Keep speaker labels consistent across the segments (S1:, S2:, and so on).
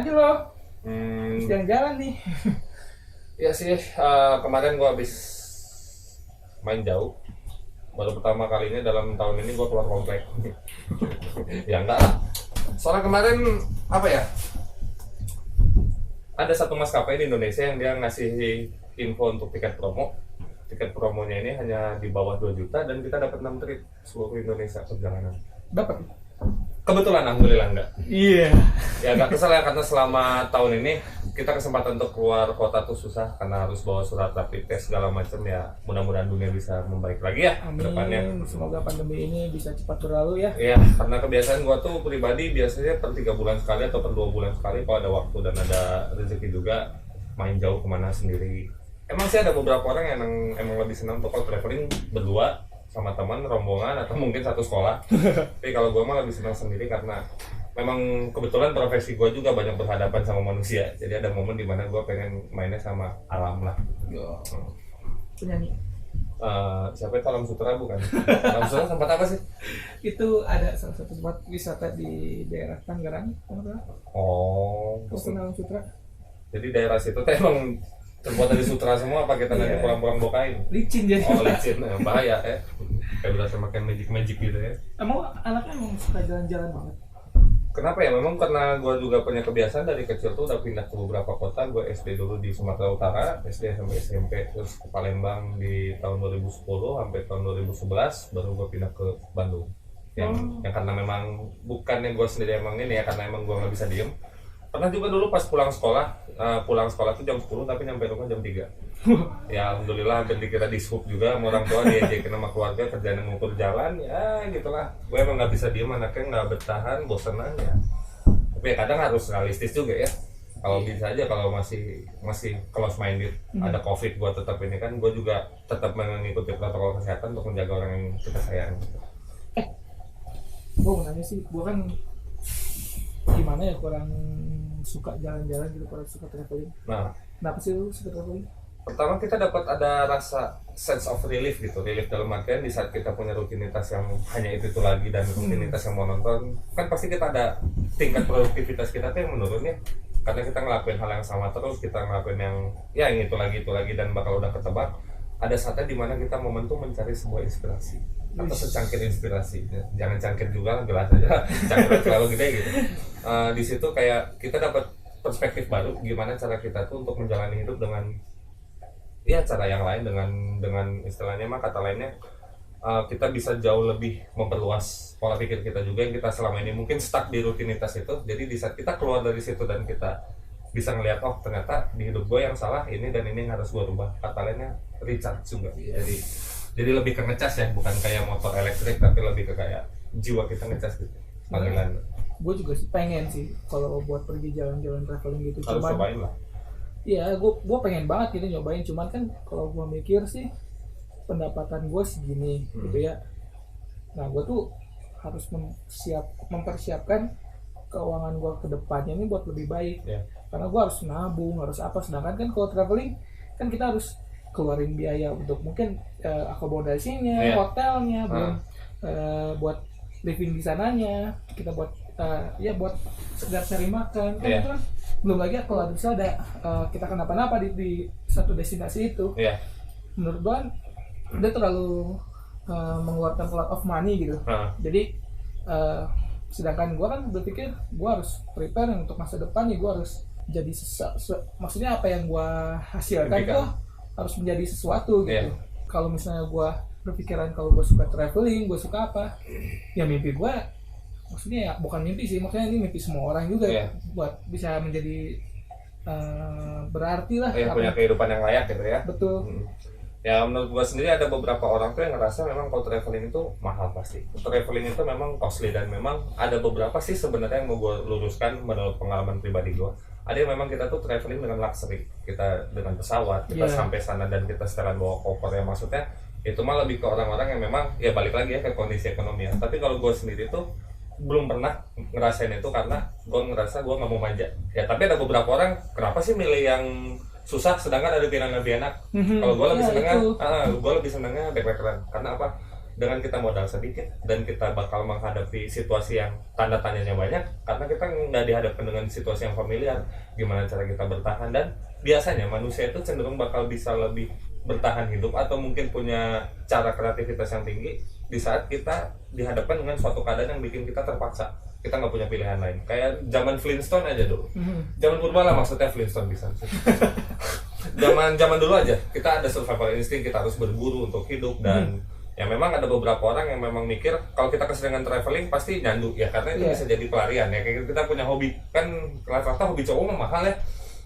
S1: aja loh.
S2: Hmm,
S1: Jalan-jalan nih.
S2: ya sih, kemarin gue habis main jauh. Baru pertama kalinya dalam tahun ini gue keluar komplek. Ya enggak lah. Soalnya kemarin apa ya? Ada satu maskapai di Indonesia yang dia ngasih info untuk tiket promo. Tiket promonya ini hanya di bawah 2 juta dan kita dapat 6 trip seluruh Indonesia perjalanan.
S1: Dapat.
S2: Kebetulan alhamdulillah enggak.
S1: Iya.
S2: Ya agak kesel ya karena selama tahun ini kita kesempatan untuk keluar kota tuh susah karena harus bawa surat rapid test segala macam ya. Mudah-mudahan dunia bisa membaik lagi ya ke depannya.
S1: Amin. Semoga pandemi ini bisa cepat berlalu ya.
S2: Iya, karena kebiasaan gua tuh pribadi biasanya per 3 bulan sekali atau per 2 bulan sekali kalau ada waktu dan ada rezeki juga main jauh kemana sendiri. Emang sih ada beberapa orang yang emang lebih senang tuh kalau traveling berdua sama teman, rombongan atau mungkin satu sekolah. Tapi kalau gua mah lebih senang sendiri karena memang kebetulan profesi gua juga banyak berhadapan sama manusia. Jadi ada momen dimana gua pengen mainnya sama alam lah.
S1: Penyanyi.
S2: Siapa itu Alam Sutra bukan? Alam Sutra tempat apa sih?
S1: Itu ada salah satu tempat wisata di daerah Tangerang.
S2: Oh,
S1: Kau kenal Sutra?
S2: jadi daerah situ tuh emang terbuat dari sutra semua apa kita nanti
S1: Iya.
S2: pulang-pulang bokain?
S1: Licin jadi.
S2: Oh licin, bahaya kayak berasa makan magic gitu ya.
S1: Emang anaknya emang suka jalan-jalan banget.
S2: Kenapa ya? Memang karena gue juga punya kebiasaan dari kecil tuh udah pindah ke beberapa kota. Gue SD dulu di Sumatera Utara, SD sampai SMP, terus ke Palembang di tahun 2010 sampai tahun 2011, baru gue pindah ke Bandung. Yang karena memang bukannya gue sendiri emang ini ya, karena emang gue nggak bisa diem. Pernah juga dulu pas pulang sekolah tuh jam 10 tapi nyampe rumah jam 3. Ya alhamdulillah hampir dikira dishub juga sama orang tua, diajakin sama keluarga kerjaan yang ngukur jalan ya gitulah. Gue emang nggak bisa diem, anaknya nggak bertahan, bosenan ya. Tapi ya kadang harus realistis juga ya. Kalau bisa aja kalau masih close minded, ada covid gue tetap ini kan, gue juga tetap mengikuti protokol kesehatan untuk menjaga orang yang kita sayang.
S1: Gue mau nanya sih, gue kan gimana ya kurang suka jalan-jalan gitu, kurang suka traveling.
S2: Nah,
S1: Kenapa sih lu suka traveling?
S2: pertama kita dapat ada rasa sense of relief gitu. Relief dalam artian di saat kita punya rutinitas yang hanya itu lagi dan rutinitas yang monoton, kan pasti kita ada tingkat produktivitas kita tuh yang menurun ya. Karena kita ngelakuin hal yang sama terus, kita ngelakuin yang itu lagi dan bakal udah ketebak. Ada saatnya dimana kita momentum mencari sebuah inspirasi atau secangkir inspirasi. Jangan cangkir juga lah, gelas aja. Cangkir terlalu gede gitu. Di situ kayak kita dapat perspektif baru gimana cara kita tuh untuk menjalani hidup dengan ya cara yang lain, dengan istilahnya mah kata lainnya kita bisa jauh lebih memperluas pola pikir kita juga yang kita selama ini mungkin stuck di rutinitas itu. Jadi di saat kita keluar dari situ dan kita bisa ngelihat oh ternyata di hidup gue yang salah ini dan ini yang harus gue rubah, kata lainnya recharge juga. Jadi lebih ke ngecas ya, bukan kayak motor elektrik tapi lebih ke kayak jiwa kita ngecas gitu panggilan.
S1: Gue juga sih pengen sih kalau buat pergi jalan-jalan traveling gitu.
S2: Harus
S1: Cuman
S2: cobain lah.
S1: iya, gue pengen banget gitu nyobain. Cuman kan kalau gue mikir sih pendapatan gue segini gitu ya. Nah gue tuh harus mempersiapkan keuangan gue ke depannya ini buat lebih baik.
S2: Ya.
S1: Karena gue harus nabung, harus apa. Sedangkan kan kalau traveling kan kita harus keluarin biaya untuk mungkin akomodasinya,
S2: Iya.
S1: hotelnya, belum buat living di sananya, kita buat buat sekedar cari makan kan,
S2: Iya.
S1: itu kan belum lagi kalau ada kita kenapa-napa di satu destinasi itu.
S2: Iya.
S1: Menurut gue dia terlalu mengeluarkan a lot of money gitu. Jadi sedangkan gue kan berpikir gue harus prepare untuk masa depan nih, gue harus jadi maksudnya apa yang gue hasilkan itu harus menjadi sesuatu gitu.
S2: Yeah.
S1: Kalau misalnya gue berpikiran kalau gue suka traveling, gue suka apa, ya mimpi gue maksudnya ya bukan mimpi sih, maksudnya ini mimpi semua orang juga.
S2: Yeah.
S1: Buat bisa menjadi berarti lah.
S2: Punya kehidupan yang layak gitu ya.
S1: Betul.
S2: Ya menurut gua sendiri ada beberapa orang tuh yang ngerasa memang kalau traveling itu mahal pasti. Traveling itu memang costly dan memang ada beberapa sih sebenarnya yang mau gua luruskan menurut pengalaman pribadi gua. Ada yang memang kita tuh traveling dengan luxury, kita dengan pesawat, kita sampai sana dan kita setelan bawa koper ya, maksudnya itu mah lebih ke orang-orang yang memang ya balik lagi ya ke kondisi ekonomi ya. Tapi kalau gua sendiri tuh belum pernah ngerasain itu karena gua ngerasa gua nggak mau manja. Ya tapi ada beberapa orang kenapa sih milih yang susah sedangkan ada yang lebih enak. Kalau gue lebih senengnya, gue lebih senengnya backpackeran. Karena apa? dengan kita modal sedikit dan kita bakal menghadapi situasi yang tanda tanyanya banyak karena kita nggak dihadapkan dengan situasi yang familiar, gimana cara kita bertahan. Dan biasanya manusia itu cenderung bakal bisa lebih bertahan hidup atau mungkin punya cara kreativitas yang tinggi di saat kita dihadapkan dengan suatu keadaan yang bikin kita terpaksa, kita nggak punya pilihan lain. Kayak zaman Flintstone aja dulu, zaman purba lah maksudnya, Flintstone bisa zaman dulu aja kita ada survival instinct, kita harus berburu untuk hidup. Dan ya memang ada beberapa orang yang memang mikir kalau kita keseringan traveling pasti nyandu ya, karena itu bisa jadi pelarian ya. Kayak kita punya hobi kan, rata-rata hobi cowok mah mahal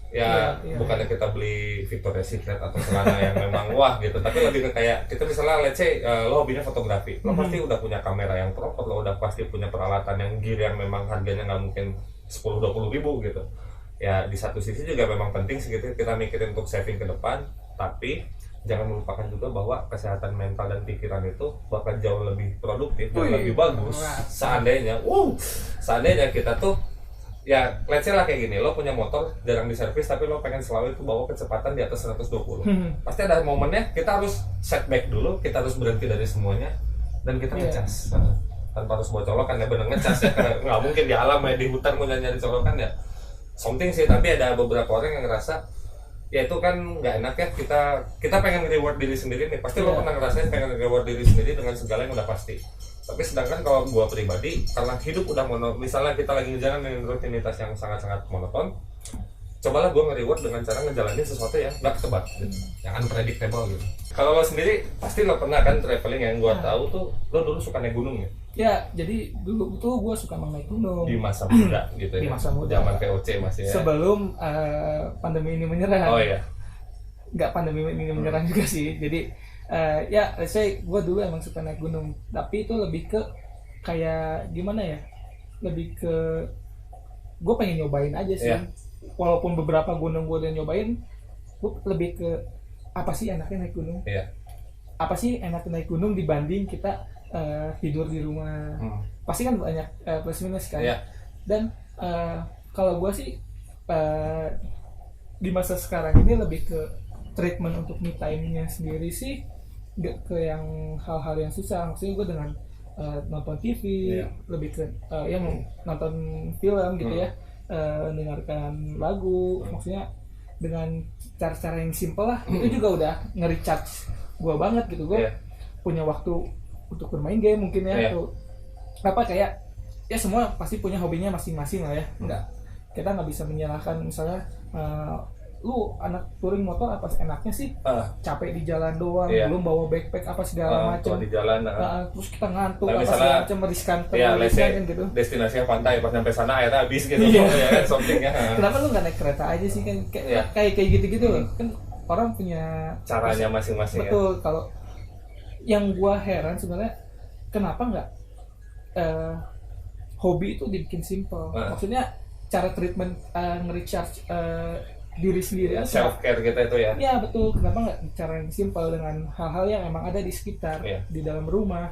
S2: ya, bukannya kita beli Victoria's Secret atau celana yang memang wah gitu, tapi lebih ke kayak kita misalnya let's say lo hobinya fotografi, lo pasti udah punya kamera yang proper, lo udah pasti punya peralatan yang gear yang memang harganya nggak mungkin 10-20 ribu gitu ya. Di satu sisi juga memang penting sih gitu kita mikirin untuk saving ke depan, tapi jangan melupakan juga bahwa kesehatan mental dan pikiran itu bakal jauh lebih produktif dan lebih bagus seandainya kita tuh ya let's say lah kayak gini, lo punya motor jarang diservis tapi lo pengen selalu itu bawa kecepatan di atas 120. Pasti ada momennya kita harus setback dulu, kita harus berhenti dari semuanya dan kita ngecas tanpa harus bawa colokan ya, bener ngecas ya, karena nggak mungkin di alam ya, di hutan mau nyari colokan ya something sih. Tapi ada beberapa orang yang ngerasa ya itu kan nggak enak ya, kita pengen reward diri sendiri nih, pasti lo pernah ngerasain pengen reward diri sendiri dengan segala yang udah pasti. Tapi sedangkan kalau gua pribadi, karena hidup udah monoton, misalnya kita lagi ngejalanin rutinitas yang sangat-sangat monoton, cobalah gua nge-reward dengan cara ngejalanin sesuatu yang nggak ketebak, yang unpredictable gitu. Kalau lo sendiri pasti lo pernah kan traveling, yang gua tahu tuh lo dulu suka naik gunung ya?
S1: Ya, jadi dulu tuh gua suka naik gunung
S2: di masa muda gitu ya.
S1: Di masa muda,
S2: zaman VOC masih ya.
S1: Sebelum pandemi ini menyerang.
S2: Oh iya.
S1: Nggak pandemi ini menyerang juga sih. Jadi ya saya dulu emang suka naik gunung, tapi itu lebih ke kayak gimana ya, lebih ke gue pengen nyobain aja sih. Walaupun beberapa gunung gue udah nyobain, gue lebih ke apa sih enaknya naik gunung, apa sih enaknya naik gunung dibanding kita tidur di rumah. Pasti kan banyak plus minus kan. Dan kalau gue sih di masa sekarang ini lebih ke treatment untuk me time-nya sendiri sih, gak ke yang hal-hal yang susah. Maksudnya gue dengan nonton TV, lebih ke yang nonton film gitu ya, dengarkan lagu, maksudnya dengan cara-cara yang simple lah. Itu juga udah nge-recharge gue banget gitu. Gue punya waktu untuk bermain game mungkin ya, atau apa, kayak ya semua pasti punya hobinya masing-masing lah ya. Kita nggak bisa menyalahkan misalnya lu anak touring motor apa enaknya sih, capek di jalan doang, belum bawa backpack apa segala macam
S2: di jalan,
S1: terus kita ngantuk apa segala macam, riskan kan gitu.
S2: Destinasinya pantai, pas sampai sana airnya habis gitu ya kan, something ya.
S1: Kenapa lu nggak naik kereta aja sih, kan kayak gitu-gitu loh kan, orang punya
S2: caranya masing-masing.
S1: Betul. Kalau yang gua heran sebenarnya kenapa nggak hobi itu dibikin simple, maksudnya cara treatment nge-recharge diri sendiri,
S2: self care kita itu ya.
S1: Ya betul. Kenapa nggak cara yang simpel dengan hal-hal yang emang ada di sekitar, di dalam rumah.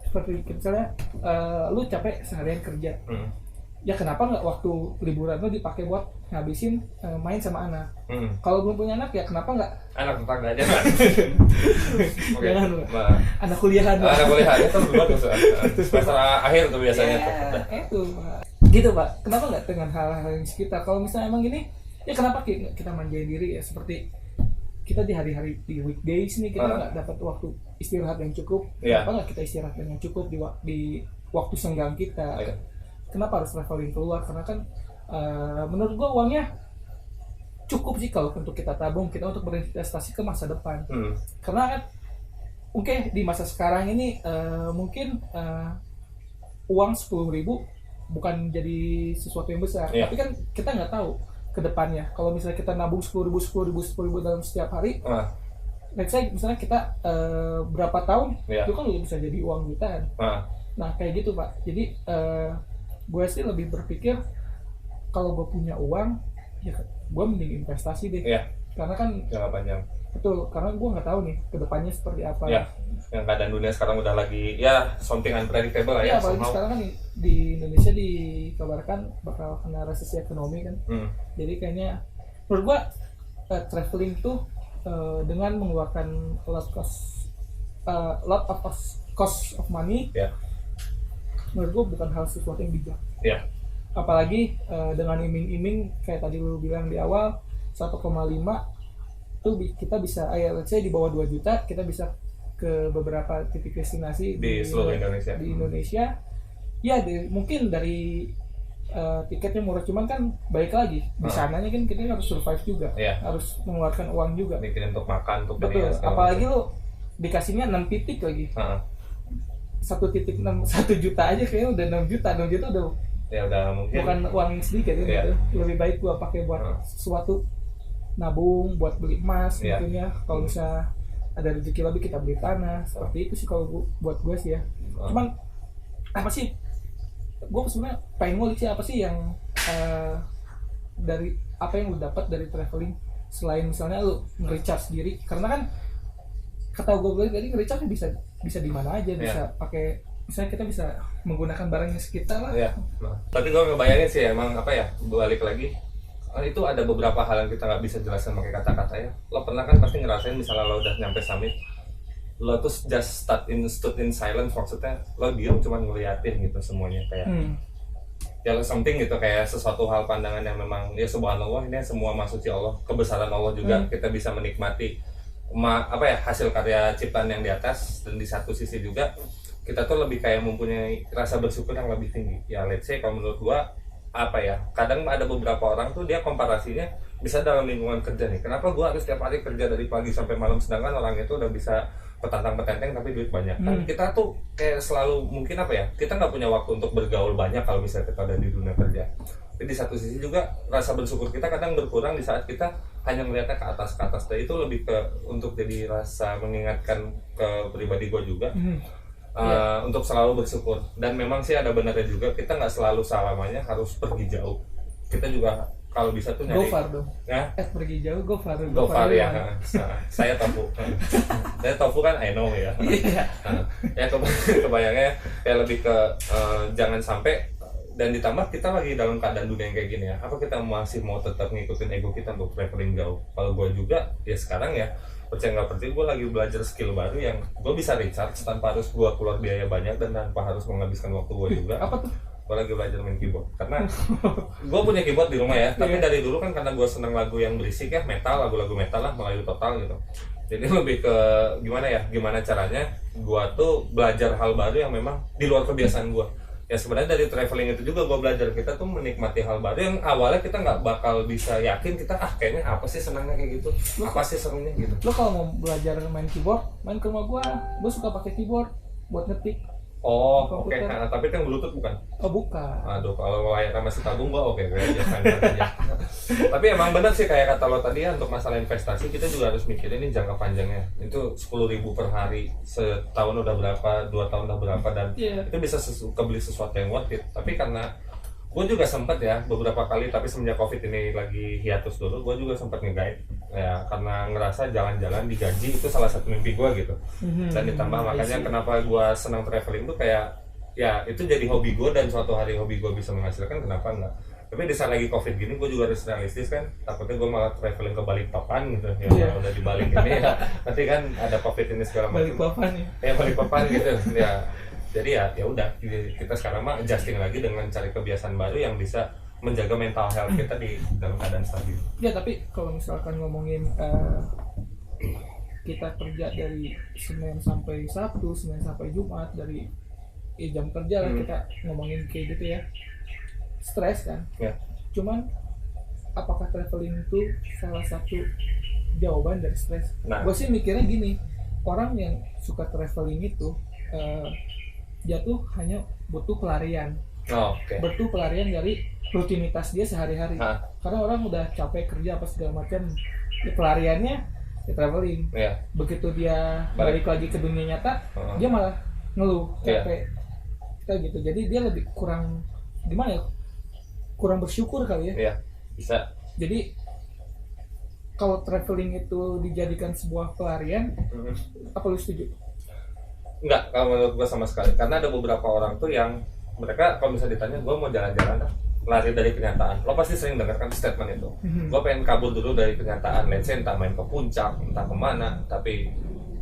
S1: Seperti misalnya lu capek seharian kerja, ya kenapa nggak waktu liburan lu dipakai buat ngabisin main sama anak. Kalau belum punya anak ya kenapa nggak
S2: anak tetangga aja kan.
S1: Jangan anak kuliahan.
S2: Anak kuliahan itu bagus. Semester akhir tuh biasanya
S1: itu gitu Pak. Kenapa nggak dengan hal-hal yang sekitar? Kalau misalnya emang gini, ya kenapa kita manjain diri ya, seperti kita di hari-hari di weekdays nih kita nggak dapat waktu istirahat yang cukup. Kenapa nggak kita istirahat yang cukup di waktu senggang kita? Kenapa harus traveling keluar? Karena kan menurut gua uangnya cukup sih kalau untuk kita tabung, kita untuk berinvestasi ke masa depan. Karena kan di masa sekarang ini mungkin uang 10.000 bukan jadi sesuatu yang besar, tapi kan kita nggak tahu ke depannya. Kalau misalnya kita nabung 10.000 dalam setiap hari, let's say misalnya kita berapa tahun, itu kan udah bisa jadi uang jutaan. Nah kayak gitu Pak. Jadi gue sih lebih berpikir kalau gue punya uang, ya gue mending investasi deh. Karena kan
S2: jangka panjang.
S1: Betul, karena gue nggak tahu nih kedepannya seperti apa.
S2: Yang keadaan dunia sekarang udah lagi something unpredictable lah ya.
S1: Apalagi sekarang kan di Indonesia dikabarkan bakal kena resesi ekonomi kan. Jadi kayaknya menurut gue traveling tuh dengan mengeluarkan lot of cost of money, menurut gue bukan hal sesuatu yang bijak. Apalagi dengan iming-iming kayak tadi lu bilang di awal 1,5 tuh kita bisa let's say di bawah 2 juta kita bisa ke beberapa titik destinasi
S2: di seluruh Indonesia.
S1: Di Indonesia ya mungkin dari tiketnya murah, cuman kan balik lagi di sananya kan kita harus survive juga, harus mengeluarkan uang juga,
S2: mikirin untuk makan, untuk
S1: betul. Apalagi lu dikasihnya 6 titik lagi, 1 titik 1 juta aja kayaknya udah 6 juta udah
S2: ya udah mungkin
S1: bukan uang yang sedikit gitu. Lebih baik gua pakai buat sesuatu, nabung buat beli emas mungkin ya, kalau bisa ada rezeki lebih kita beli tanah, seperti itu sih kalau buat gue sih ya. Cuman apa sih, gue sebenarnya pengen ngulik sih apa sih yang dari apa yang lu dapat dari traveling selain misalnya lu nge-recharge diri, karena kan kata gue bilang tadi nge-recharge bisa di mana aja, bisa pakai misalnya kita bisa menggunakan barangnya sekitar lah.
S2: Tapi gue ngebayangin sih emang apa ya, balik lagi itu ada beberapa hal yang kita nggak bisa jelaskan pakai kata-kata ya. Lo pernah kan pasti ngerasain misalnya lo udah nyampe summit, lo tuh just stood in silence, maksudnya lo diam cuman ngeliatin gitu semuanya kayak ya something gitu, kayak sesuatu hal pandangan yang memang ya subhanallah, ini semua maksudnya Allah, kebesaran Allah juga. Kita bisa menikmati hasil karya ciptaan yang di atas, dan di satu sisi juga kita tuh lebih kayak mempunyai rasa bersyukur yang lebih tinggi ya. Let's say kalau menurut gua kadang ada beberapa orang tuh dia komparasinya bisa dalam lingkungan kerja nih, kenapa gua harus setiap hari kerja dari pagi sampai malam, sedangkan orang itu udah bisa petantang-petenteng tapi duit banyak. Kan kita tuh kayak selalu mungkin kita nggak punya waktu untuk bergaul banyak kalau misalnya kita ada di dunia kerja. Tapi di satu sisi juga rasa bersyukur kita kadang berkurang di saat kita hanya melihatnya ke atas, dan itu lebih ke untuk jadi rasa mengingatkan ke pribadi gua juga. Untuk selalu bersyukur. Dan memang sih ada benarnya juga, kita nggak selalu selamanya harus pergi jauh. Kita juga kalau bisa tuh nyari
S1: Gofar dong. Pergi jauh Gofar
S2: ya. Saya tofu kan I know ya. Ya kebayangnya kayak lebih ke jangan sampai, dan ditambah kita lagi dalam keadaan dunia yang kayak gini ya, apa kita masih mau tetap ngikutin ego kita untuk traveling jauh? Kalau gue juga ya sekarang ya, percaya nggak percaya gue lagi belajar skill baru yang gue bisa recharge tanpa harus gue keluar biaya banyak dan tanpa harus menghabiskan waktu gue juga.
S1: Apa tuh?
S2: Gue lagi belajar main keyboard, karena gue punya keyboard di rumah ya, tapi dari dulu kan karena gue seneng lagu yang berisik ya, lagu-lagu metal lah, Melayu total gitu. Jadi lebih ke gimana caranya gue tuh belajar hal baru yang memang di luar kebiasaan gue. Ya sebenarnya dari traveling itu juga gue belajar kita tuh menikmati hal baru yang awalnya kita nggak bakal bisa yakin, kita kayaknya apa sih senangnya kayak gitu, apa sih serunya gitu.
S1: Lo kalau mau belajar main keyboard, main ke rumah gue suka pakai keyboard buat ngetik.
S2: Oke. Nah, tapi itu yang Bluetooth bukan?
S1: Oh bukan.
S2: Aduh, kalau layarnya masih tabung gua oke aja. Tapi emang benar sih kayak kata lo tadi ya, untuk masalah investasi kita juga harus mikirin ini jangka panjangnya. Itu 10.000 per hari, setahun udah berapa, 2 tahun udah berapa, dan itu bisa kebeli sesuatu yang worth it. Tapi karena gue juga sempat ya beberapa kali, tapi semenjak COVID ini lagi hiatus dulu, gue juga sempat nge-guide ya, karena ngerasa jalan-jalan digaji itu salah satu mimpi gue gitu. Dan ditambah makanya kenapa gue senang traveling tuh kayak ya itu jadi hobi gue, dan suatu hari hobi gue bisa menghasilkan, kenapa enggak. Tapi di saat lagi COVID gini gue juga harus realistis kan, takutnya gue malah traveling ke Balikpapan gitu ya, udah di Balik ini ya, nanti kan ada COVID ini segala macam. Balikpapan gitu ya. Jadi ya udah, kita sekarang mah adjusting lagi dengan cari kebiasaan baru yang bisa menjaga mental health kita di dalam keadaan stabil.
S1: Ya tapi kalau misalkan ngomongin kita kerja dari Senin sampai Sabtu, Senin sampai Jumat, dari jam kerja lah kita ngomongin kayak gitu ya, stres kan. Cuman apakah traveling itu salah satu jawaban dari stres? Gue sih mikirnya gini, orang yang suka traveling itu dia tuh hanya butuh pelarian, butuh pelarian dari rutinitas dia sehari-hari. Karena orang udah capek kerja apa segala macam, ya pelariannya ya traveling. Begitu dia balik lagi ke dunia nyata, dia malah ngeluh capek, kayak gitu. Jadi dia lebih kurang gimana ya? Kurang bersyukur kali ya.
S2: Bisa.
S1: Jadi kalau traveling itu dijadikan sebuah pelarian, apa lu setuju?
S2: Enggak, kalau menurut gue sama sekali. Karena ada beberapa orang tuh yang mereka kalau misalnya ditanya gue mau jalan-jalan lari dari kenyataan, lo pasti sering dengarkan statement itu. Gue pengen kabur dulu dari kenyataan, let's say entah main ke puncak, entah kemana, tapi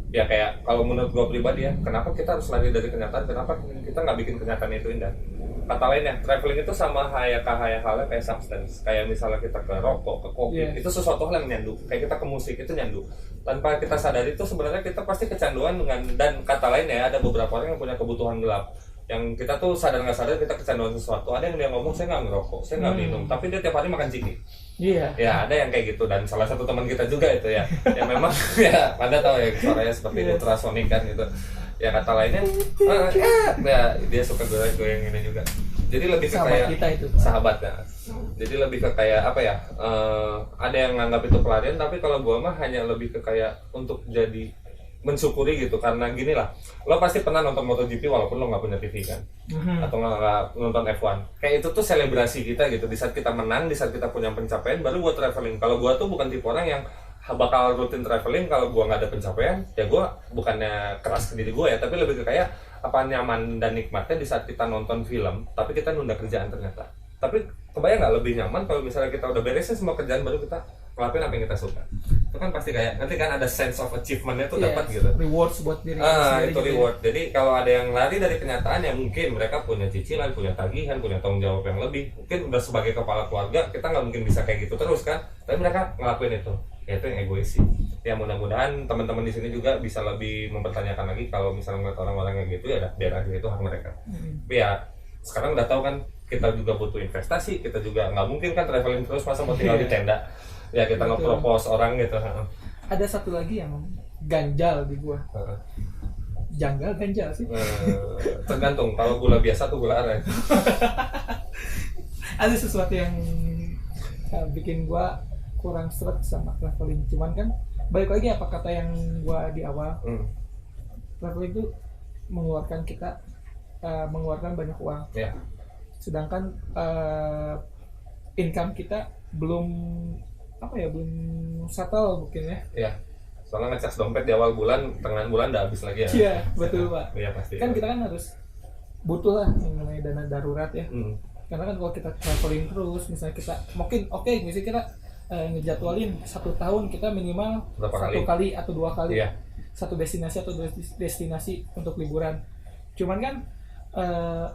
S2: ya kayak kalau menurut gue pribadi ya, kenapa kita harus lari dari kenyataan, kenapa kita nggak bikin kenyataan itu indah. Kata lainnya, traveling itu sama halnya kayak substance, kayak misalnya kita ke rokok, ke kopi, itu sesuatu hal yang nyandu. Kayak kita ke musik itu nyandu, tanpa kita sadari itu sebenarnya kita pasti kecanduan dengan. Dan kata lainnya, ada beberapa orang yang punya kebutuhan gelap, yang kita tuh sadar nggak sadar kita kecanduan sesuatu. Ada yang dia ngomong, saya nggak ngerokok, saya nggak minum, tapi dia tiap hari makan ciki.
S1: Iya.
S2: Ya ada yang kayak gitu, dan salah satu teman kita juga itu ya, yang memang ya Anda tahu ya suaranya seperti ultrasonik kan gitu. Ya kata lainnya, ya dia suka goyang ini juga. Jadi lebih ke
S1: sahabat
S2: kayak
S1: kita itu,
S2: sahabatnya. Jadi lebih ke kayak apa ya? Ada yang nganggap itu pelarian, tapi kalau gua mah hanya lebih ke kayak untuk jadi mensyukuri gitu. Karena gini lah, lo pasti pernah nonton MotoGP walaupun lo nggak punya TV kan, atau nggak nonton F1. Kayak itu tuh selebrasi kita gitu. Di saat kita menang, di saat kita punya pencapaian, baru gua traveling. Kalau gua tuh bukan tipe orang yang bakal rutin traveling kalau gua nggak ada pencapaian. Ya gua bukannya keras ke diri gua ya, tapi lebih ke kayak apa nyaman dan nikmatnya di saat kita nonton film, tapi kita nunda kerjaan ternyata. Tapi kebayang nggak lebih nyaman kalau misalnya kita udah beresin semua kerjaan baru kita ngelakuin apa yang kita suka. Itu kan pasti kayak nanti kan ada sense of achievement-nya tuh dapat gitu.
S1: Rewards buat diri
S2: sendiri. Itu reward. Jadi kalau ada yang lari dari kenyataan ya mungkin mereka punya cicilan, punya tagihan, punya tanggung jawab yang lebih. Mungkin udah sebagai kepala keluarga kita nggak mungkin bisa kayak gitu terus kan. Tapi mereka ngelakuin itu. Ya itu yang egois sih. Ya mudah-mudahan teman-teman di sini juga bisa lebih mempertanyakan lagi kalau misalnya ngeliat orang-orang yang gitu ya biar aja itu hak mereka. Tapi ya sekarang udah tahu kan kita juga butuh investasi, kita juga nggak mungkin kan traveling terus masa mau tinggal di tenda. Ya kita nge-propose orang gitu.
S1: Ada satu lagi yang ganjal di gua. Janggal ganjal sih.
S2: Tergantung, kalau gula biasa tuh gula aren.
S1: Ada sesuatu yang bikin gua kurang seret sama traveling. Cuman kan balik lagi apa kata yang gua di awal. Traveling itu mengeluarkan kita mengeluarkan banyak uang. Sedangkan income kita belum settle mungkin ya.
S2: Iya. Soalnya ngecas dompet di awal bulan, tengah bulan udah habis lagi ya.
S1: Iya, betul Pak.
S2: Iya pasti.
S1: Kan kita kan harus butuh lah yang namanya dana darurat ya. Karena kan kalau kita traveling terus, misalnya kita mungkin misalnya kita ngejadwalin 1 tahun kita minimal satu kali atau 2 kali satu destinasi atau 2 destinasi untuk liburan. Cuman kan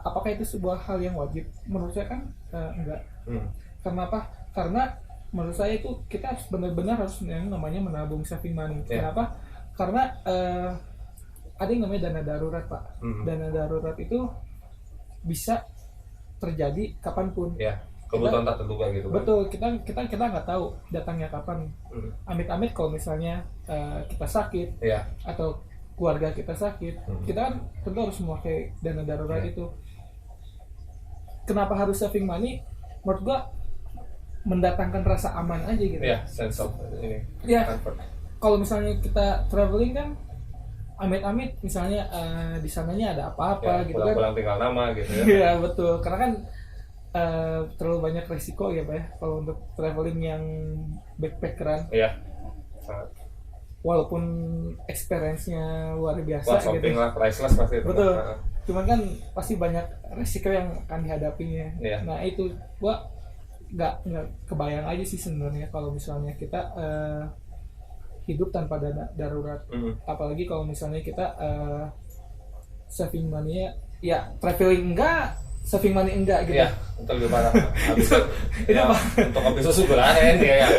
S1: apakah itu sebuah hal yang wajib? Menurut saya kan enggak. Karena apa? Karena menurut saya itu kita harus benar-benar harus yang namanya menabung, saving money. Kenapa? Karena ada yang namanya dana darurat Pak. Dana darurat itu bisa terjadi kapanpun.
S2: Kebutuhan tak terduga gitu.
S1: Betul, kita nggak tahu datangnya kapan. Amit-amit kalau misalnya kita sakit atau keluarga kita sakit, kita kan tentu harus memakai dana darurat itu. Kenapa harus saving money? Menurut gua mendatangkan rasa aman aja gitu.
S2: Sense of ini.
S1: Kalau misalnya kita traveling kan amit-amit misalnya di sananya ada apa-apa gitu kan.
S2: Pulang tinggal nama gitu ya.
S1: Iya betul, karena kan terlalu banyak resiko ya Pak ya kalau untuk traveling yang backpackeran. Walaupun experience-nya luar biasa
S2: shopping
S1: gitu.
S2: lah, priceless pasti itu.
S1: Betul. Cuman kan pasti banyak resiko yang akan dihadapinya. Nah itu gua nggak kebayang aja sih sebenarnya kalau misalnya kita hidup tanpa dana darurat. Apalagi kalau misalnya kita saving money ya traveling enggak, saving money enggak gitu.
S2: Itu lebih parah. Habis untuk habis itu gulain ya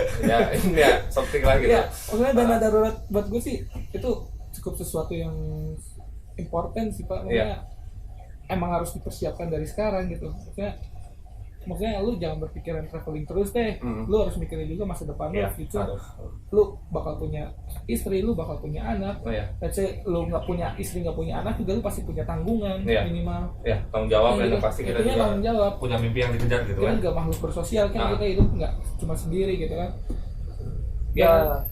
S2: something lagi gitu.
S1: Maksudnya dana darurat buat gue sih itu cukup sesuatu yang important sih Pak. Maksudnya emang harus dipersiapkan dari sekarang gitu. Maksudnya lu jangan berpikiran traveling terus deh. Lu harus mikirin juga masa depan lu gitu. Lu bakal punya istri, lu bakal punya anak. Let's say lu nggak punya istri, nggak punya anak juga lu pasti punya tanggungan minimal.
S2: Tanggung jawab kan pasti kita juga
S1: tanggung jawab.
S2: Punya mimpi yang dikejar gitu kan.
S1: Kita juga makhluk bersosial kan, kita hidup nggak cuma sendiri gitu kan.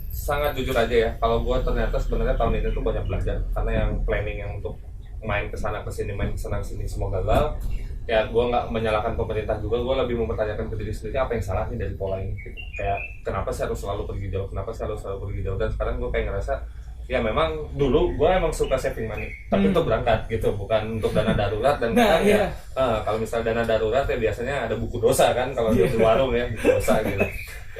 S2: Sangat jujur aja ya. Kalau gua ternyata sebenarnya tahun ini tuh banyak belajar karena yang planning yang untuk main kesana kesini semua gagal. Ya gue nggak menyalahkan pemerintah juga, gue lebih mempertanyakan ke diri sendiri apa yang salah nih dari pola ini gitu. Kayak kenapa sih harus selalu pergi jauh, dan sekarang gue kayak ngerasa ya memang dulu gue emang suka saving money tapi untuk berangkat gitu, bukan untuk dana darurat. Dan kalau misalnya dana darurat ya biasanya ada buku dosa kan kalau di warung ya, buku dosa gitu.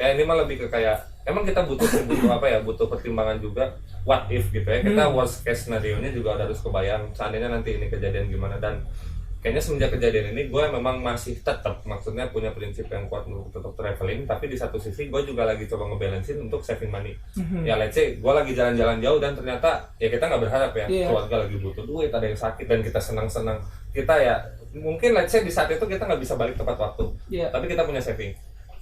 S2: Ya ini mah lebih ke kayak emang kita butuh apa ya, butuh pertimbangan juga what if gitu ya. Kita worst case scenario-nya juga harus kebayang seandainya nanti ini kejadian gimana. Dan kayaknya semenjak kejadian ini gue memang masih tetap maksudnya punya prinsip yang kuat untuk tetap traveling, tapi di satu sisi gue juga lagi coba ngebalancein untuk saving money. Ya let's say gue lagi jalan-jalan jauh dan ternyata ya kita nggak berharap ya keluarga lagi butuh duit, ada yang sakit dan kita senang-senang, kita ya mungkin let's say di saat itu kita nggak bisa balik tepat waktu, tapi kita punya saving,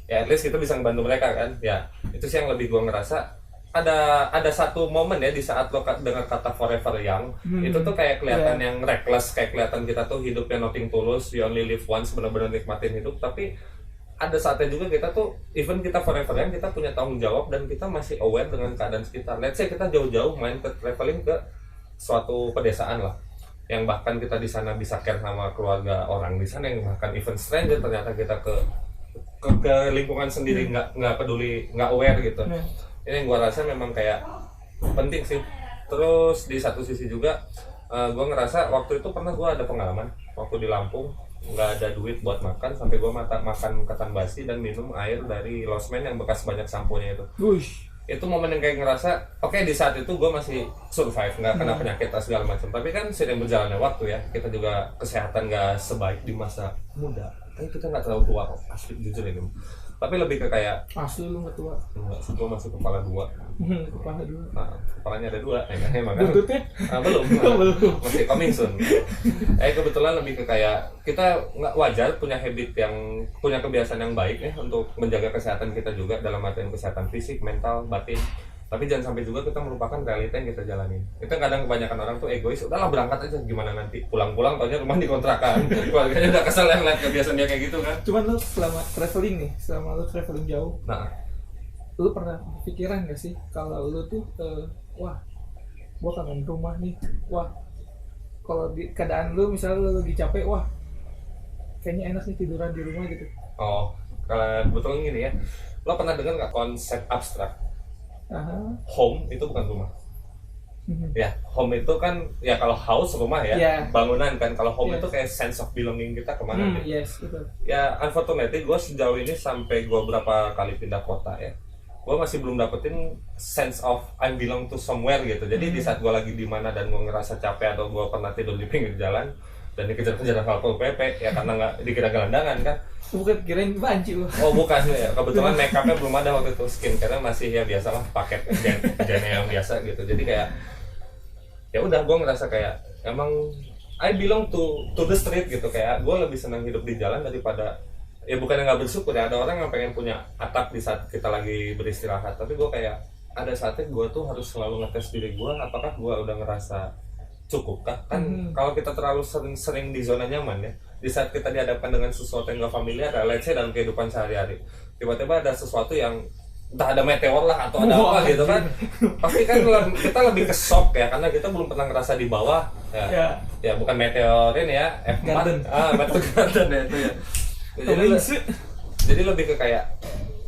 S2: ya at least kita bisa membantu mereka kan. Ya itu sih yang lebih gue ngerasa. Ada satu momen ya di saat lo dengar kata forever young, itu tuh kayak kelihatan yang reckless, kayak kelihatan kita tuh hidupnya nothing tulus, you only live once, benar-benar nikmatin hidup. Tapi ada saatnya juga kita tuh even kita forever young, kita punya tanggung jawab dan kita masih aware dengan keadaan sekitar. Let's say kita jauh-jauh main ke traveling ke suatu pedesaan lah, yang bahkan kita di sana bisa care sama keluarga orang di sana, yang bahkan even stranger ternyata kita ke lingkungan sendiri nggak peduli, nggak aware gitu. Ini yang gue rasa memang kayak penting sih. Terus di satu sisi juga gue ngerasa waktu itu pernah gue ada pengalaman waktu di Lampung, nggak ada duit buat makan sampai gue makan ketan basi dan minum air dari losmen yang bekas banyak samponya itu. Itu momen yang kayak ngerasa oke, di saat itu gue masih survive, nggak kena penyakit atau segala macam. Tapi kan sering berjalannya waktu ya, kita juga kesehatan nggak sebaik di masa muda. Tapi kita nggak terlalu tua kok, asli jujur ini. Tapi lebih ke kayak
S1: asli lu nggak tua?
S2: Enggak, gue masih kepala 2.
S1: Kepala 2?
S2: Nah, kepalanya ada 2, ya kan? Emang kan?
S1: Buntutnya?
S2: Belum, masih coming soon. Kebetulan lebih ke kayak kita nggak wajar punya habit yang, punya kebiasaan yang baik ya untuk menjaga kesehatan kita juga, dalam artian kesehatan fisik, mental, batin. Tapi jangan sampai juga kita melupakan realita yang kita jalanin. Itu kadang kebanyakan orang tuh egois, udahlah berangkat aja, gimana nanti pulang-pulang taunya rumah dikontrakan, keluarganya udah kesel yang lihat kebiasaan dia kayak gitu kan.
S1: Cuman lu selama traveling jauh, lu pernah pikiran gak sih kalau lu tuh wah gua kangen rumah nih, wah kalau di keadaan lu misalnya lu lagi capek, wah kayaknya enak nih tiduran di rumah gitu.
S2: Oh, kalau kebetulan gini ya, lo pernah dengar nggak konsep abstrak? Home itu bukan rumah. Ya, home itu kan ya kalau house rumah ya, bangunan kan. Kalau home itu kayak sense of belonging kita kemana gitu.
S1: Betul.
S2: Ya, unfortunately gue sejauh ini sampai gue berapa kali pindah kota ya, gue masih belum dapetin sense of I belong to somewhere gitu. Jadi di saat gue lagi di mana dan gue ngerasa capek atau gue pernah tidur di pinggir jalan dan dikejar-kejar Satpol PP ya karena nggak dikira gelandangan kan.
S1: Bukan, kirain banci lu.
S2: Oh bukan ya, kebetulan make upnya belum ada waktu itu, skincare masih ya biasalah paket gen yang biasa gitu. Jadi kayak ya udah gue ngerasa kayak emang I belong to the street gitu, kayak gue lebih senang hidup di jalan daripada ya bukan yang nggak bersyukur ya, ada orang yang pengen punya atap di saat kita lagi beristirahat, tapi gue kayak ada saatnya gue tuh harus selalu ngetes diri gue apakah gue udah ngerasa cukup kah? Kan kalau kita terlalu sering di zona nyaman ya, di saat kita dihadapkan dengan sesuatu yang gak familiar, let's say dalam kehidupan sehari-hari, tiba-tiba ada sesuatu yang entah ada meteor lah atau ada apa gitu kan, pasti kan kita lebih ke shock ya, karena kita belum pernah ngerasa di bawah ya bukan meteor ini ya F4 meteor garden ya itu ya. Jadi lebih ke kayak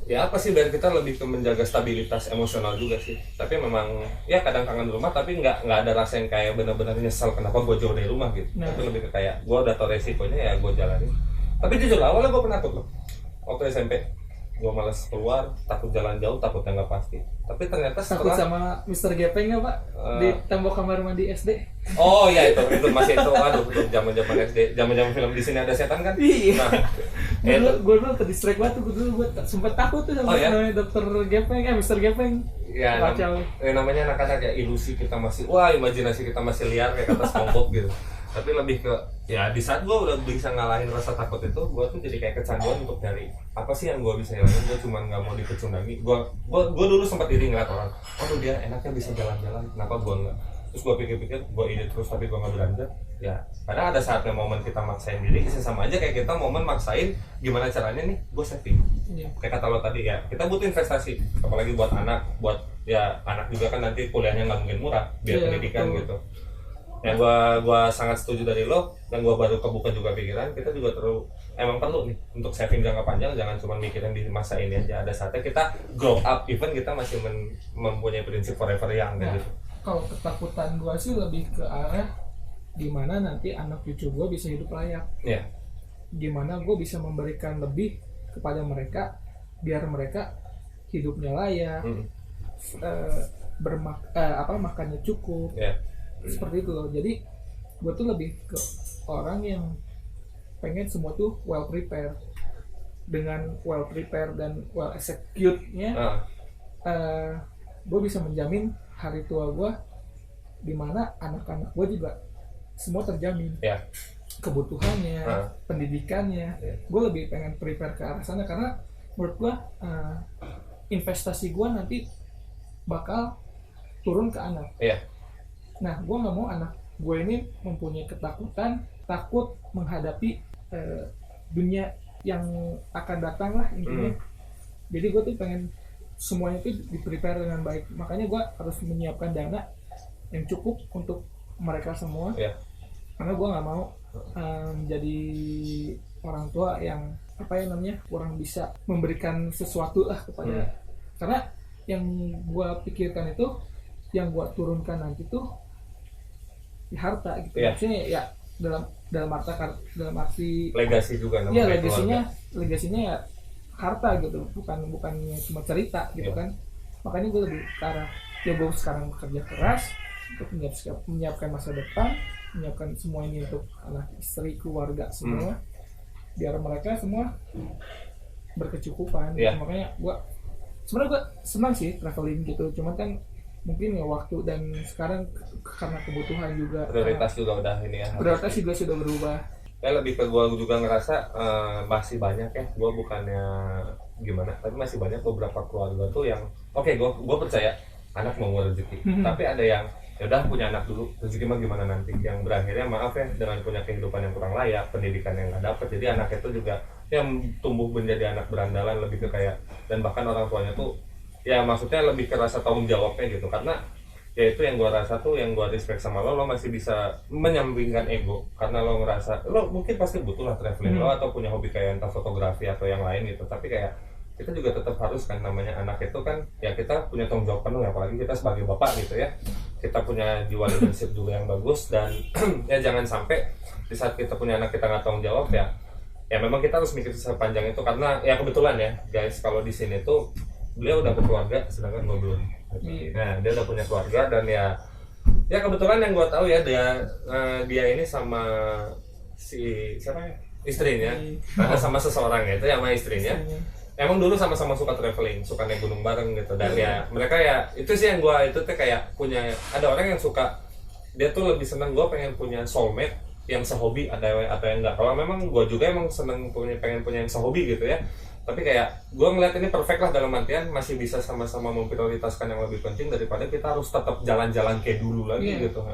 S2: ya apa sih, biar kita lebih ke menjaga stabilitas emosional juga sih. Tapi memang ya kadang kangen rumah, tapi nggak ada rasa yang kayak benar-benar nyesel kenapa gue jauh dari rumah gitu. Tapi lebih ke kayak gue udah tau resikonya ya gue jalanin. Tapi jujur awalnya gue penakut loh waktu SMP. Gue malas keluar, takut jalan jauh, takutnya nggak pasti. Tapi ternyata setelah
S1: takut sama Mr. Gepeng nggak pak di tembok kamar mandi SD?
S2: Oh ya itu masih itu, aduh zaman SD, zaman film Di Sini Ada Setan kan.
S1: Iya. Nah, gue dulu ke distrik batu, gue sempet takut tuh sama Dokter Gepeng, Mr. Gepeng.
S2: Ya, namanya anak-anak ya, ilusi kita masih, imajinasi kita masih liar kayak kata SpongeBob gitu. Tapi lebih ke ya di saat gue udah bisa ngalahin rasa takut itu, gue tuh jadi kayak kecanduan untuk nyari apa sih yang gue bisa hilangin. Gue cuma nggak mau dipecundangi. Gue dulu sempat iri ngeliat orang, dia enaknya bisa jalan-jalan, kenapa gue nggak? Terus gue pikir-pikir, gue iri terus tapi gue nggak beranjak. Ya karena ada saatnya momen kita maksain diri, sama aja kayak kita momen maksain gimana caranya nih gue saving. Kayak kata lo tadi ya, kita butuh investasi, apalagi buat anak, ya anak juga kan nanti kuliahnya nggak mungkin murah, biar pendidikan gitu. Yang gua sangat setuju dari lo, dan gua baru kebuka juga pikiran, kita juga emang perlu nih untuk saving jangka panjang, jangan cuma mikirin di masa ini aja. Ada saatnya kita grow up, even kita masih mempunyai prinsip forever young gitu.
S1: Kalau ketakutan gua sih lebih ke arah gimana nanti anak cucu gua bisa hidup layak. Gimana gua bisa memberikan lebih kepada mereka biar mereka hidupnya layak, makannya cukup, seperti itu loh. Jadi gue tuh lebih ke orang yang pengen semua tuh well prepared. Dengan well prepared dan well execute-nya, gue bisa menjamin hari tua gue, dimana anak-anak gue juga semua terjamin. Kebutuhannya, pendidikannya, gue lebih pengen prepare ke arah sana karena menurut gue investasi gue nanti bakal turun ke anak. Nah, gue nggak mau anak gue ini mempunyai ketakutan, takut menghadapi dunia yang akan datang lah intinya. Jadi gue tuh pengen semuanya itu di prepare dengan baik. Makanya gue harus menyiapkan dana yang cukup untuk mereka semua. Karena gue nggak mau menjadi orang tua yang kurang bisa memberikan sesuatu lah kepada. Karena yang gue pikirkan itu, yang gue turunkan nanti tuh harta gitu. Maksudnya ya dalam arti
S2: legasi juga
S1: namanya. Legasinya ya harta gitu, bukan cuma cerita gitu kan. Makanya gue lebih ke arah ya gue sekarang bekerja keras untuk menyiapkan masa depan, menyiapkan semua ini untuk anak, istri, keluarga semua, biar mereka semua berkecukupan. Makanya gue senang sih traveling gitu, cuman kan mungkin ya waktu dan sekarang karena kebutuhan juga,
S2: prioritas juga udah ini ya,
S1: prioritas juga sudah berubah.
S2: Lebih ke gue juga ngerasa masih banyak ya, gue bukannya gimana, tapi masih banyak beberapa keluarga tuh yang gue percaya anak mau rezeki, tapi ada yang ya udah punya anak dulu, rezeki mah gimana nanti, yang berakhirnya maaf ya dengan punya kehidupan yang kurang layak, pendidikan yang nggak dapet, jadi anak itu juga yang tumbuh menjadi anak berandalan, lebih ke kayak, dan bahkan orang tuanya tuh ya maksudnya lebih ke rasa tanggung jawabnya gitu. Karena ya itu yang gue rasa tuh, yang gue respect sama lo masih bisa menyampingkan ego, karena lo ngerasa lo mungkin pasti butuh lah traveling lo atau punya hobi kayak entah fotografi atau yang lain gitu, tapi kayak kita juga tetap harus kan, namanya anak itu kan ya kita punya tanggung jawab penuh ya, apalagi kita sebagai bapak gitu ya, kita punya jiwa leadership juga yang bagus, dan ya jangan sampai di saat kita punya anak kita nggak tanggung jawab ya memang kita harus mikir sepanjang itu. Karena ya kebetulan ya guys, kalau di sini tuh beliau udah berkeluarga sedangkan gue belum. Nah dia udah punya keluarga, dan ya kebetulan yang gue tahu ya dia ini sama si siapa ya, istrinya, sama seseorang itu ya, sama istrinya emang dulu sama-sama suka traveling, suka naik gunung bareng gitu, dan ya mereka ya itu sih yang gue itu tuh kayak punya, ada orang yang suka, dia tuh lebih senang, gue pengen punya soulmate yang sehobi atau yang enggak. Kalau memang gue juga emang seneng pengen punya yang sehobi gitu ya, tapi kayak gue ngeliat ini perfect lah, dalam artian masih bisa sama-sama memprioritaskan yang lebih penting daripada kita harus tetap jalan-jalan kayak dulu lagi gitu.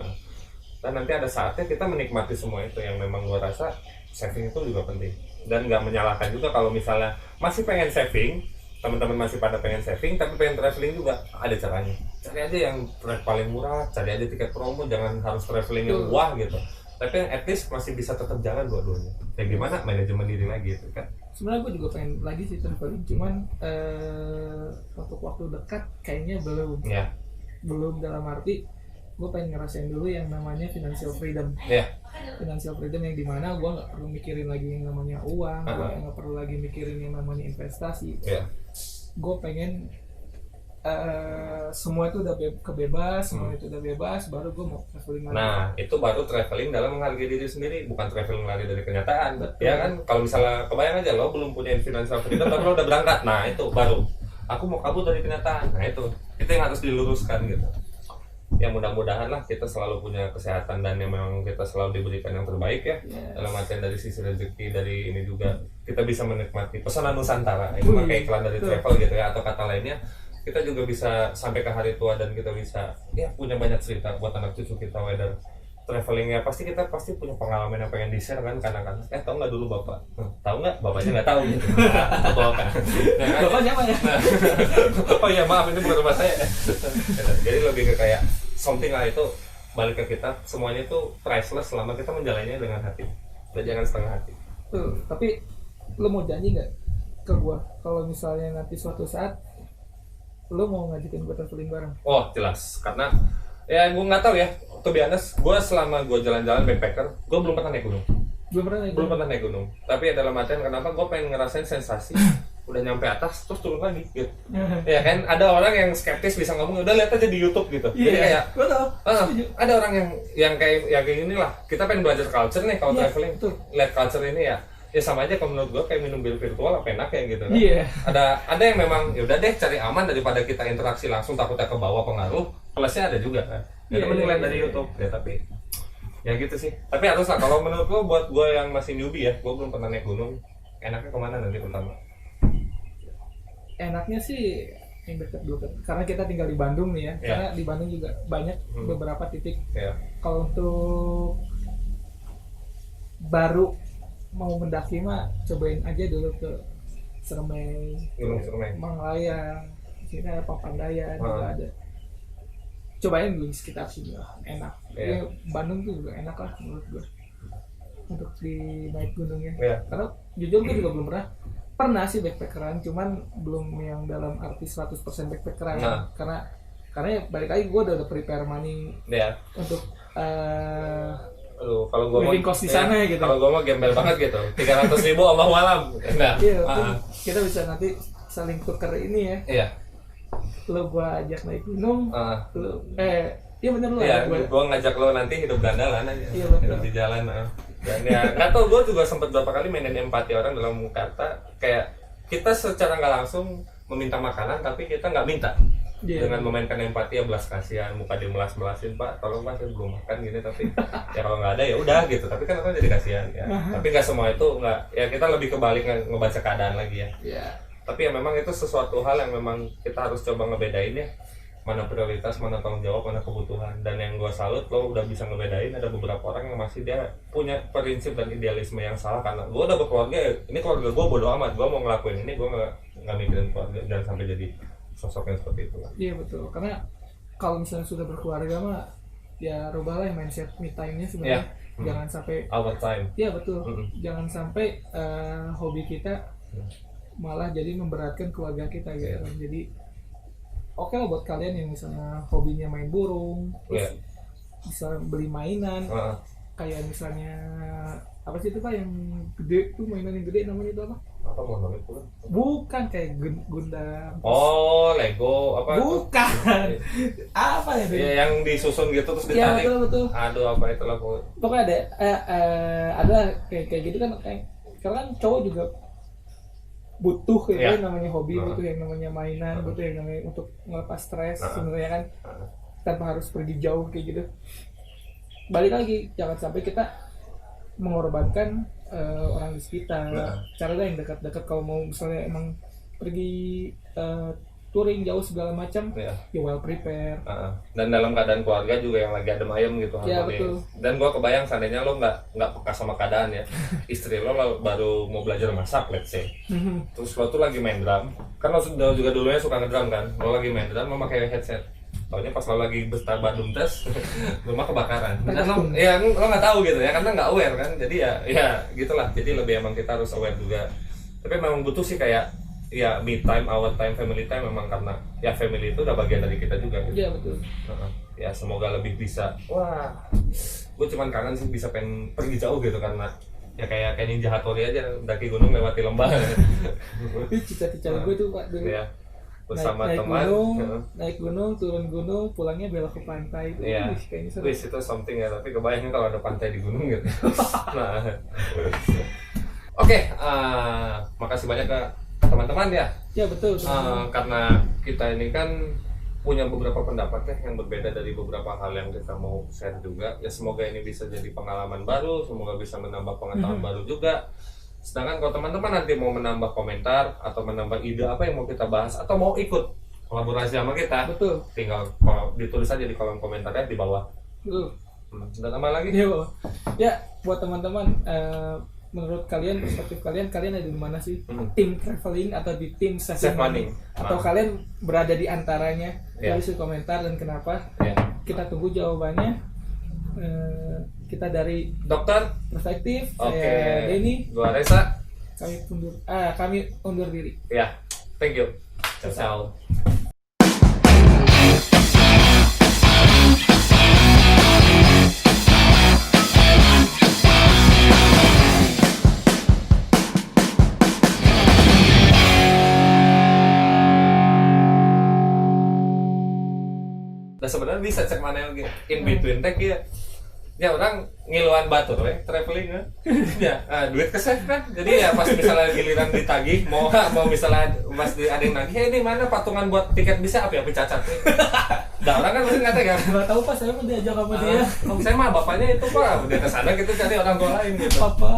S2: Dan nanti ada saatnya kita menikmati semua itu, yang memang gue rasa saving itu juga penting, dan nggak menyalahkan juga kalau misalnya masih pengen saving, teman-teman masih pada pengen saving tapi pengen traveling juga, ada caranya. Cari aja yang paling murah, cari aja tiket promo, jangan harus traveling yang wah gitu, tapi yang at least masih bisa tetap jalan dua-duanya. Kayak gimana manajemen diri lagi gitu kan.
S1: Sebenarnya gue juga pengen lagi sih traveling, cuman untuk waktu dekat kayaknya belum, dalam arti gue pengen ngerasain dulu yang namanya financial freedom. Financial freedom yang dimana gue nggak perlu mikirin lagi yang namanya uang, gue nggak perlu lagi mikirin yang namanya investasi. Gue pengen semua itu udah kebebas, semua itu udah bebas, baru gue mau traveling lagi.
S2: Nah itu baru traveling dalam menghargai diri sendiri, bukan traveling lari dari kenyataan. Betul. Ya kan, kalau misalnya kebayang aja lo belum punya financial freedom tapi lo udah berangkat, nah itu baru aku mau kabur dari kenyataan. Nah itu yang harus diluruskan gitu. Ya mudah-mudahan lah kita selalu punya kesehatan, dan yang memang kita selalu diberikan yang terbaik ya. Dalam artian dari sisi rezeki, dari ini juga kita bisa menikmati pesona Nusantara. Itu pakai iklan dari travel gitu ya, atau kata lainnya kita juga bisa sampai ke hari tua, dan kita bisa ya punya banyak cerita buat anak cucu kita, whether traveling ya pasti kita punya pengalaman yang pengen di-share kan, kadang-kadang tahu nggak dulu bapak, tahu nggak, bapaknya nggak tahu gitu.
S1: Bapak siapa ya?
S2: Oh iya maaf, ini bukan rumah saya. Jadi lebih ke kayak something lah, itu balik ke kita, semuanya itu priceless selama kita menjalannya dengan hati, dan jangan setengah hati.
S1: Tapi lo mau janji nggak ke gua kalau misalnya nanti suatu saat lo mau ngajakin gua traveling bareng?
S2: Oh jelas, karena ya gue nggak tahu ya, to be honest, gue selama gue jalan-jalan backpacker, gue belum pernah naik gunung. Belum pernah naik gunung. Tapi ya dalam artian kenapa gue pengen ngerasain sensasi udah nyampe atas terus turun lagi gitu. Ya kan ada orang yang skeptis bisa ngomong udah lihat aja di YouTube gitu. Jadi kayak ada orang yang kayak gini lah. Kita pengen belajar culture nih kalau traveling tuh lihat culture ini ya sama aja kalau menurut gua kayak minum bir virtual apa enak ya gitu kan. Ada yang memang ya udah deh cari aman daripada kita interaksi langsung takutnya ke bawah pengaruh. Plusnya ada juga kan. Jadi mending lihat dari YouTube ya tapi ya gitu sih. Tapi harus lah kalau menurut gua buat gua yang masih newbie ya, gua belum pernah naik gunung. Enaknya kemana nanti pertama?
S1: Enaknya sih yang dekat dulu karena kita tinggal di Bandung nih ya. Karena di Bandung juga banyak beberapa titik. Kalau untuk baru mau mendaki mah cobain aja dulu ke Ciremai, Manglayang, sini ada Papandayan juga ada. Cobain dulu di sekitar sini lah, enak. Ya, Bandung tuh juga enak lah menurut gue untuk di naik gunungnya. Karena jujur gue juga belum pernah sih backpackeran, cuman belum yang dalam arti 100% backpackeran. Karena ya balik lagi gue udah prepare money untuk
S2: kalau gue
S1: living cost di sana gitu.
S2: Kalau gue mah gembel banget gitu, 300.000 Allahualam. Nah,
S1: kita bisa nanti saling tuker ini ya. Lo gua ajak naik gunung, iya bener lo.
S2: Iya, gua ngajak lo nanti hidup gandalan aja, hidup di jalan. Dan ya, nggak tau, gue juga sempat berapa kali mainin empati orang dalam kata kayak kita secara nggak langsung meminta makanan, tapi kita nggak minta. Dengan memainkan empati ya belas kasihan, muka dia melas-melasin, Pak, tolong Pak saya belum makan gini, tapi ya kalau nggak ada ya udah gitu. Tapi kan orang jadi kasihan ya. Tapi nggak semua itu nggak, ya kita lebih kebalik ngebaca keadaan lagi ya. Tapi ya memang itu sesuatu hal yang memang kita harus coba ngebedain ya, mana prioritas, mana tanggung jawab, mana kebutuhan. Dan yang gue salut lo udah bisa ngebedain. Ada beberapa orang yang masih dia punya prinsip dan idealisme yang salah, karena gue udah berkeluarga ya, ini keluarga gue bodo amat, gue mau ngelakuin ini, gue nggak mikirin keluarga dan sampai jadi sosok yang seperti itu lah.
S1: Iya betul, karena kalau misalnya sudah berkeluarga mah ya rubahlah mindset me time-nya sebenarnya. Jangan sampai
S2: our time.
S1: Iya betul. Jangan sampai hobi kita malah jadi memberatkan keluarga kita gitu. Jadi oke lah buat kalian yang misalnya hobinya main burung, terus bisa beli mainan, kayak misalnya apa sih itu Pak yang gede tuh, mainan yang gede namanya itu apa?
S2: Apa mau namanya itu?
S1: Bukan kayak Gundam.
S2: Oh, Lego apa?
S1: Bukan. Apa ya?
S2: Ya, yang disusun gitu terus ditarik.
S1: Iya betul.
S2: Aduh apa itulah
S1: pokoknya ada kayak gitu kan, karena kan cowok juga butuh yang namanya hobi, butuh yang namanya mainan, butuh yang namanya untuk ngelepas stres sebenarnya kan, tanpa harus pergi jauh kayak gitu. Balik lagi, jangan sampai kita mengorbankan orang di sekitar. Carilah yang dekat-dekat. Kalau mau misalnya emang pergi touring jauh segala macam, ya well prepare.
S2: Dan dalam keadaan keluarga juga yang lagi adem ayem gitu.
S1: Ya betul.
S2: Dan gua kebayang seandainya lo nggak peka sama keadaan ya, istri lo baru mau belajar masak, let's say, terus lo tuh lagi main drum, kan lo juga dulunya suka ngedrum kan, lo lagi main drum, lo pakai headset. Taunya pas lo lagi besar badum tes, rumah kebakaran. Dan lo nggak tahu gitu ya, karena nggak aware kan. Jadi ya gitulah. Jadi lebih emang kita harus aware juga. Tapi memang butuh sih kayak ya me time, our time, family time, memang karena ya family itu udah bagian dari kita juga gitu.
S1: Iya betul.
S2: Ya semoga lebih bisa. Wah, gue cuman kangen sih bisa pengen pergi jauh gitu, karena ya kayak Ninja Hattori aja daki gunung lewati lembah.
S1: Tapi cita-cita gue tuh Pak dulu.
S2: Ya, bersama teman.
S1: Naik gunung, turun gunung, pulangnya belok ke pantai itu.
S2: Iya.
S1: Kayaknya seru.
S2: Itu something ya, tapi kebayangnya kalau ada pantai di gunung gitu. Nah. Oke, makasih banyak Kak. Teman-teman ya.
S1: Ya betul.
S2: Karena kita ini kan punya beberapa pendapat ya yang berbeda dari beberapa hal yang kita mau share juga. Ya semoga ini bisa jadi pengalaman baru, semoga bisa menambah pengetahuan baru juga. Sedangkan kalau teman-teman nanti mau menambah komentar atau menambah ide apa yang mau kita bahas atau mau ikut kolaborasi sama kita, betul, tinggal ditulis aja di kolom komentarnya di bawah. Dan tambah lagi?
S1: Ya, buat teman-teman, menurut kalian, perspektif kalian ada di mana sih? Tim traveling atau di tim save money? Atau kalian berada di antaranya? Tulis di komentar dan kenapa? Kita tunggu jawabannya. Kita dari
S2: Dokter
S1: Perspektif, saya Denny,
S2: gua Reza.
S1: Kami undur diri.
S2: Ya, thank you. Ciao. Nah sebenarnya bisa cek mana yang in between teh ya. Ya orang ngiluan batur traveling ya. Duit keseh kan. Jadi ya pas misalnya giliran ditagih mau misalnya pas ada yang nagih, ini mana patungan buat tiket bisa apa ya cacat. Nah orang kan pasti ngata kan.
S1: Nggak tahu pas saya mau diajak sama dia.
S2: Saya mah bapaknya itu Pak, udah kesana kita cari orang tua lain gitu.
S1: Papa.